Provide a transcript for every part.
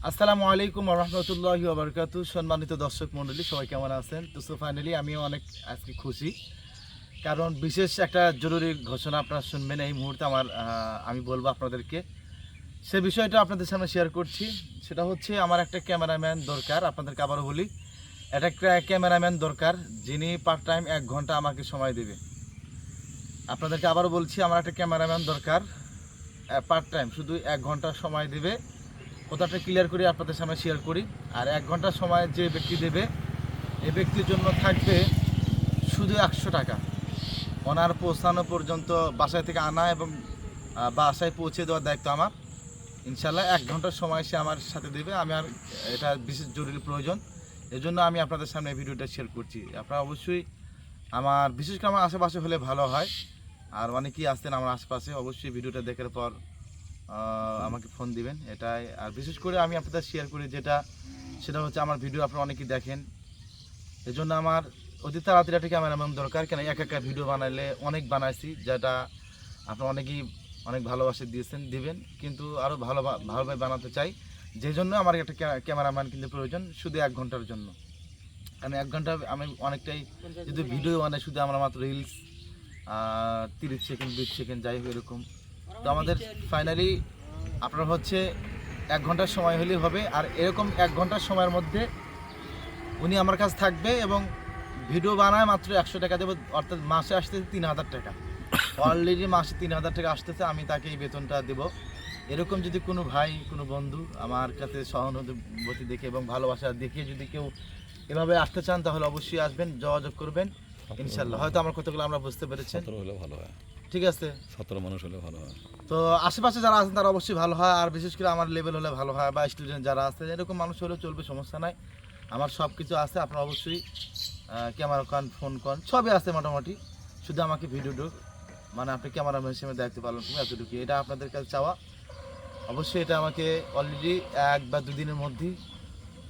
আসসালামু আলাইকুম ওয়া রাহমাতুল্লাহি ওয়া বারাকাতুহু। সম্মানিত দর্শক মণ্ডলী, সবাই কেমন আছেন? তো ফাইনালি আমিও অনেক আজকে খুশি, কারণ বিশেষ একটা জরুরি ঘোষণা আপনারা শুনবেন এই মুহূর্তে। আমি বলবো আপনাদেরকে, সে বিষয়টা আপনাদের সামনে শেয়ার করছি। সেটা হচ্ছে, আমার একটা ক্যামেরাম্যান দরকার। আপনাদেরকে আবারও বলি, একটা ক্যামেরাম্যান দরকার যিনি পার্ট টাইম 1 ঘন্টা আমাকে সময় দেবে। আপনাদেরকে আবারও বলছি, আমার একটা ক্যামেরাম্যান দরকার, পার্ট টাইম শুধু 1 ঘন্টা সময় দেবে। কথাটা ক্লিয়ার করে আপনাদের সামনে শেয়ার করি। আর 1 ঘন্টা সময় যে ব্যক্তি দেবে, এই ব্যক্তির জন্য থাকবে শুধু 100 টাকা। ওনার পৌঁছানো পর্যন্ত বাসায় থেকে আনা এবং বাসায় পৌঁছে দেওয়ার দায়িত্ব আমার। ইনশাল্লাহ 1 ঘন্টার সময় সে আমার সাথে দেবে। এটা বিশেষ জরুরি প্রয়োজন, এজন্য আমি আপনাদের সামনে এই ভিডিওটা শেয়ার করছি। আপনারা অবশ্যই বিশেষ করে আমার আশেপাশে হলে ভালো হয়। আর অনেকেই আসতেন আমার আশেপাশে, অবশ্যই ভিডিওটা দেখার পর আমাকে ফোন দিবেন, এটাই। আর বিশেষ করে আমি আপনাদের শেয়ার করি সেটা হচ্ছে, আমার ভিডিও আপনারা অনেকেই দেখেন, এজন্য আমার অতি তাড়াতাড়ি একটা ক্যামেরাম্যান দরকার। কেন একা ভিডিও বানাইলে অনেক বানাইছি, যেটা আপনারা অনেকেই অনেক ভালোবাসা দিবেন, কিন্তু আরও ভালোভাবে বানাতে চাই। যে জন্য আমার একটা ক্যামেরাম্যান কিন্তু প্রয়োজন, শুধু 1 ঘন্টার জন্য। কারণ 1 ঘন্টা আমি অনেকটাই, যদি ভিডিও বানাই শুধু আমরা মাত্র রিলস 30 সেকেন্ড 20 সেকেন্ড যাই হোক এরকম। তো আমাদের ফাইনালি আপনার হচ্ছে 1 ঘন্টার সময় হলেই হবে। আর এরকম 1 ঘন্টার সময়ের মধ্যে উনি আমার কাছে থাকবে এবং ভিডিও বানায় মাত্র 100 টাকা দেবো, অর্থাৎ মাসে আসতেছে 3000 টাকা। অলরেডি মাসে 3000 টাকা আসতেছে, আমি তাকে এই বেতনটা দেবো। এরকম যদি কোনো ভাই, কোনো বন্ধু আমার কাছে সহানুভূতি দেখে এবং ভালোবাসা দেখে যদি কেউ এভাবে আসতে চান, তাহলে অবশ্যই আসবেন, যোগাযোগ করবেন ইনশাল্লাহ। হয়তো আমার কথাগুলো আমরা বুঝতে পেরেছেন। ঠিক আছে, 17 মানুষ হলে ভালো হয়। তো আশেপাশে যারা আছেন তারা অবশ্যই ভালো হয়, আর বিশেষ করে আমার লেভেল হলে ভালো হয়, বা স্টুডেন্ট যারা আছে এরকম মানুষ হলেও চলবে, সমস্যা নাই। আমার সব কিছু আছে, আপনারা অবশ্যই ক্যামেরা কন, ফোন কন, সবই আছে মোটামুটি। শুধু আমাকে ভিডিও আপনি ক্যামেরাম্যান হিসেবে দায়িত্ব পালন করবেন, এতটুকু। এটা আপনাদের কাছে চাওয়া। অবশ্যই এটা আমাকে অলরেডি 1 বা 2 দিনের মধ্যেই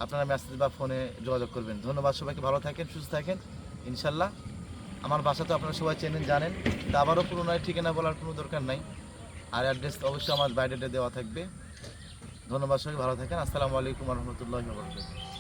আপনারা মেসেজ বা ফোনে যোগাযোগ করবেন। ধন্যবাদ সবাইকে, ভালো থাকেন, সুস্থ থাকেন ইনশাল্লাহ। আমার বাসা তো আপনারা সবাই চেনেন, জানেন, তা আবারও পুনরায় ঠিকানা বলার কোনো দরকার নাই। আর অ্যাড্রেস অবশ্যই আমার বাইরেটা দেওয়া থাকবে। ধন্যবাদ, সবাই ভালো থাকেন। আসসালামু আলাইকুম ওয়া রাহমাতুল্লাহি ওয়া বারাকাতুহু।